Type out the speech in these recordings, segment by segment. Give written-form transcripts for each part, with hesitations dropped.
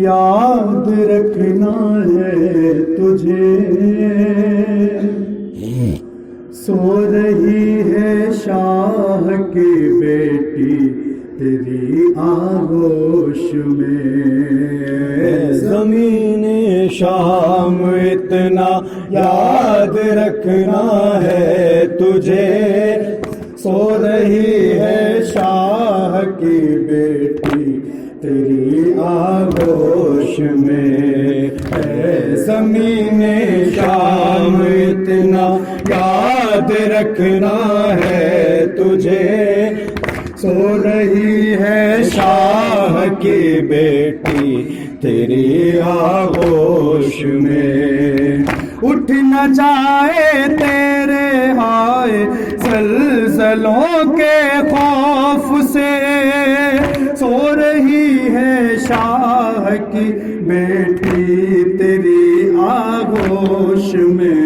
یاد رکھنا ہے تجھے، سو رہی ہے شاہ کی بیٹی تیری آغوش میں۔ زمین شام اتنا یاد رکھنا ہے تجھے، سو رہی ہے شاہ کی بیٹی تیری آغوش میں۔ اے زمین شام اتنا یاد رکھنا ہے تجھے، سو رہی ہے شاہ کی بیٹی تیری آغوش میں۔ اٹھ نہ جائے تیرے ہائے زلزلوں کے خوف سے، سو رہی ہے شاہ کی بیٹی تیری آغوش میں۔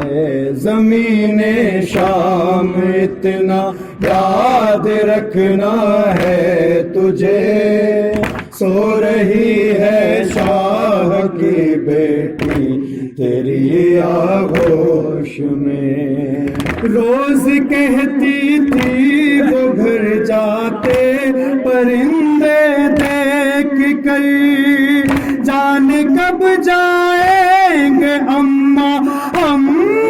اے زمین شام اتنا یاد رکھنا ہے تجھے، سو رہی ہے شاہ کی بیٹی تیری آغوش میں۔ روز کہتی تھی وہ گھر جاتے پرندے دیکھ کر، جانے کب جائیں گے اماں ہم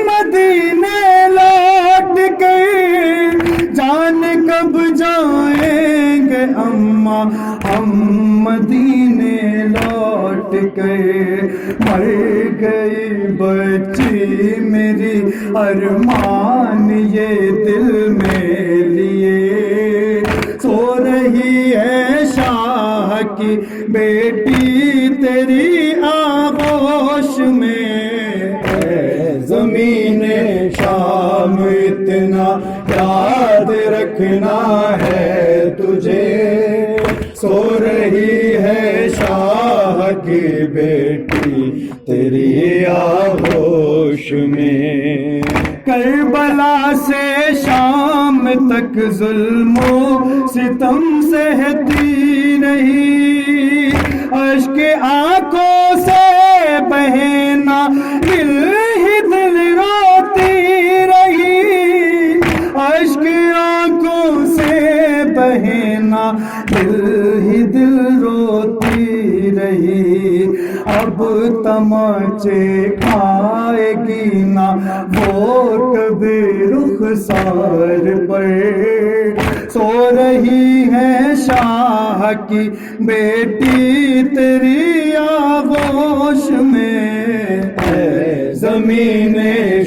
مدینے لوٹ کر، جانے کب جائیں گے اماں ہم مدینے لوٹ کر۔ مر گئی بچی میری ارمان یہ دل میں لیے، سو رہی ہے شاہ کی بیٹی تیری آغوش میں۔ اے زمین شام اتنا یاد رکھنا ہے تجھے، سو رہی ہے شاہ کی بیٹی تیری آغوش میں۔ کربلا سے شام تک ظلم و ستم سہتی رہی، اشک آنکھوں سے بہنا دل ہی دل روتی رہی، اشک آنکھوں سے بہنا دل ہی دل روتی رہی۔ اب تماچے کھائے گی نہ وہ کبھی رخسار پر، سو رہی ہے شاہ کی بیٹی تیری آغوش میں۔ اے زمین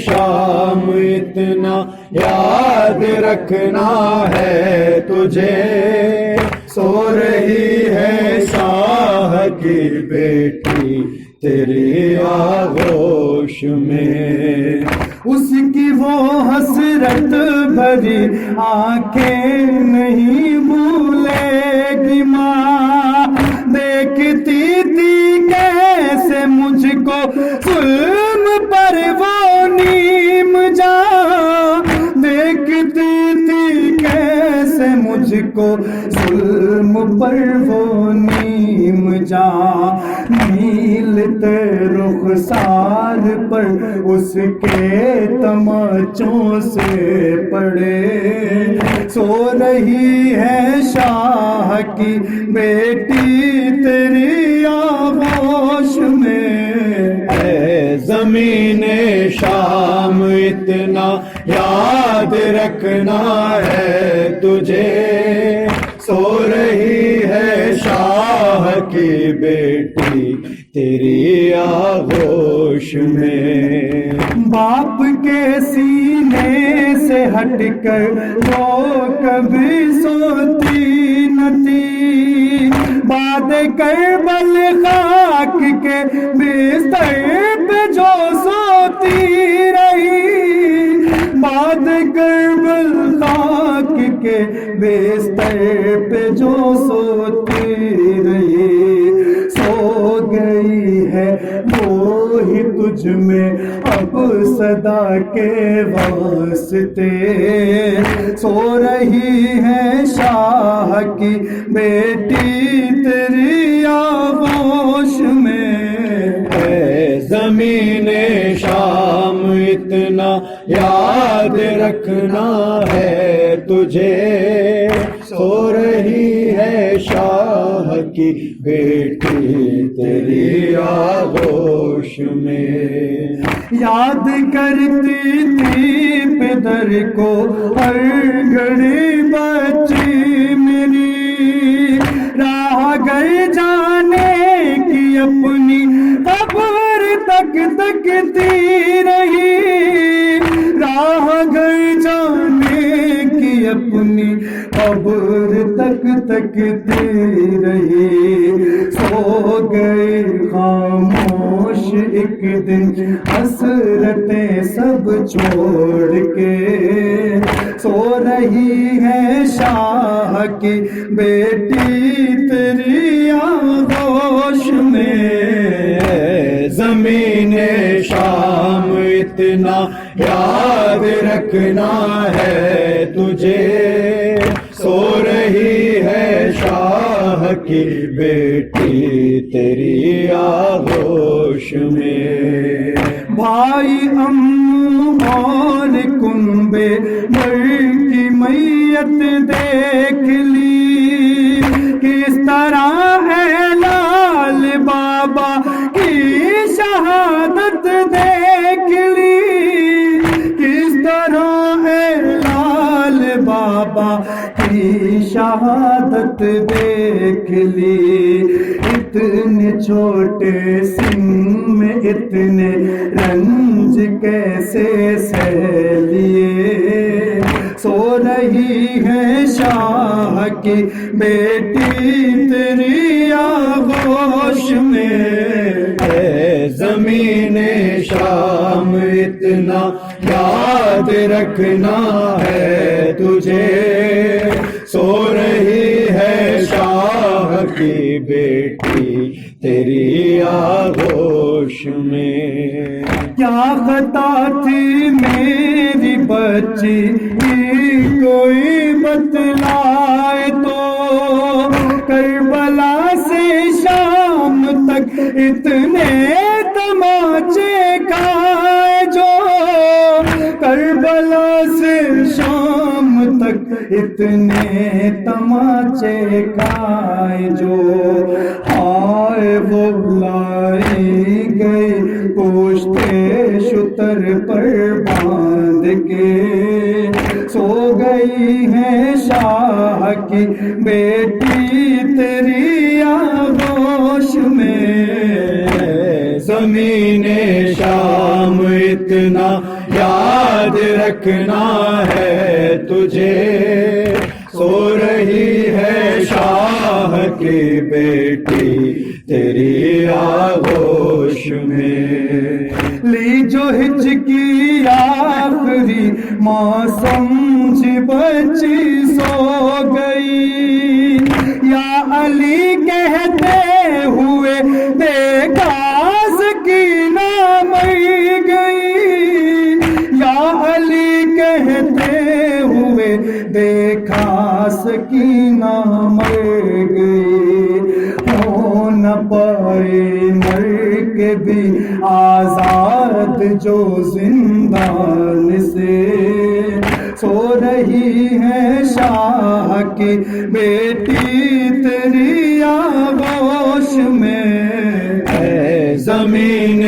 شام اتنا یاد رکھنا ہے تجھے، سو رہی ہے شاہ کی بیٹی تیری آغوش میں۔ اس کی وہ حسرت بھری آنکھیں نہیں بھولے گی ماں، دیکھتی تھی کیسے مجھ کو ظلم پر وہ نیم جاں، دیکھتی تھی کیسے مجھ کو ظلم پر وہ نیم جاں، نیلتے رخسار پر اس کے تماچوں سے پڑے، سو رہی ہے شاہ کی بیٹی تیری آغوش میں۔ اے زمین شام اتنا یاد رکھنا ہے تجھے، سو رہی ہے شاہ کی بیٹی تیری آغوش میں۔ باپ کے سینے سے ہٹ کر وہ کبھی سوتی نہ تھی، باد کربل خاک کے بستر پہ جو سوتی رہی، باد کربل خاک کے بستر پہ جو سوتی رہی، سو گئی ہے وہی تجھ میں اب صدا کے واسطے، سو رہی ہے شاہ کی بیٹی یاد رکھنا ہے تجھے، سو رہی ہے شاہ کی بیٹی تیری آغوش میں۔ یاد کرتی تھی پدر کو ہر گھڑی بچی میری، راہ گئے جانے کی اپنی قبر تک تکتی رہی، راہ گئے جانے کی اپنی قبر تک تکتی رہی، سو گئے خاموش ایک دن حسرتیں سب چھوڑ کے، سو رہی ہے شاہ کی بیٹی تیری آغوش میں۔ زمین شام اتنا یاد رکھنا ہے تجھے، سو رہی ہے شاہ کی بیٹی تیری آغوش میں۔ بھائی اور کنبے مر کی میت دیکھ لی، کس طرح ہے لال بابا کی شہادت دیکھ لی، کس طرح ہے لال بابا کی شہادت دیکھ لی، اتنے چھوٹے سن میں اتنے رنج کیسے سہ لیے، سو رہی ہے شاہ کی بیٹی تیری آغوش میں۔ زمین شام اتنا یاد رکھنا ہے تجھے، سو رہی ہے شاہ کی بیٹی تیری آغوش میں۔ کیا خطا تھی میری بچی کوئی بتلائے تو، کربلا سے شام تک اتنے تماچے کھائے جو، کربلا سے شام تک اتنے تماچے کھائے جو، ہائے وہ لائی گئی پوچھتے شتر پر باندھ کے، سو گئی ہے شاہ کی بیٹی تیری آغوش میں۔ زمین شام اتنا یاد رکھنا ہے تجھے، سو رہی ہے شاہ کی بیٹی تیری آغوش میں۔ لی جو ہچکی آخری موسم بچی سو گئی، یا علی کہتے ہوئے دیکھا سکینہ مر گئی، یا علی کہتے ہوئے دیکھا سکینہ مر گئی، ہو نہ پائے مر کے بھی آزاد جو زندان سے، سو رہی ہے شاہ کی بیٹی تیری آغوش میں۔ زمین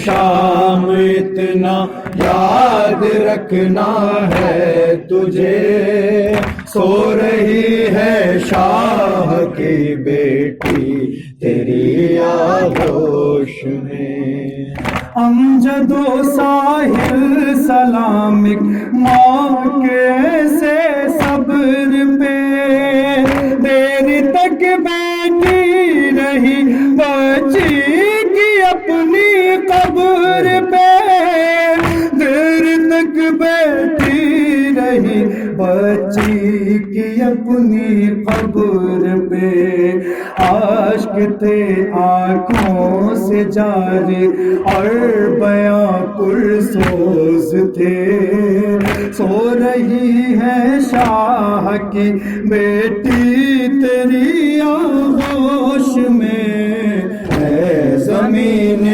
شام اتنا یاد رکھنا ہے تجھے، سو رہی ہے شاہ کی بیٹی تیری آغوش میں۔ امجد و ساحل سلامک ماں کے سے صبر پہ، دیر تک بیٹھی رہی بچی کی اپنی قبر پہ، دیر تک بیٹھی رہی بچی کی اپنی قبر پہ، عاشق تھے آنکھوں سے جاری اور بیاں پرسوز تھے، سو رہی ہے شاہ کی بیٹی تیری آغوش میں۔ زمین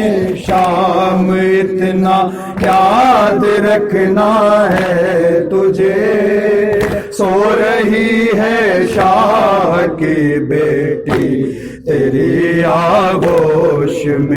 شام اتنا یاد رکھنا ہے تجھے، سو رہی ہے شاہ کی بیٹی تیری آغوش میں۔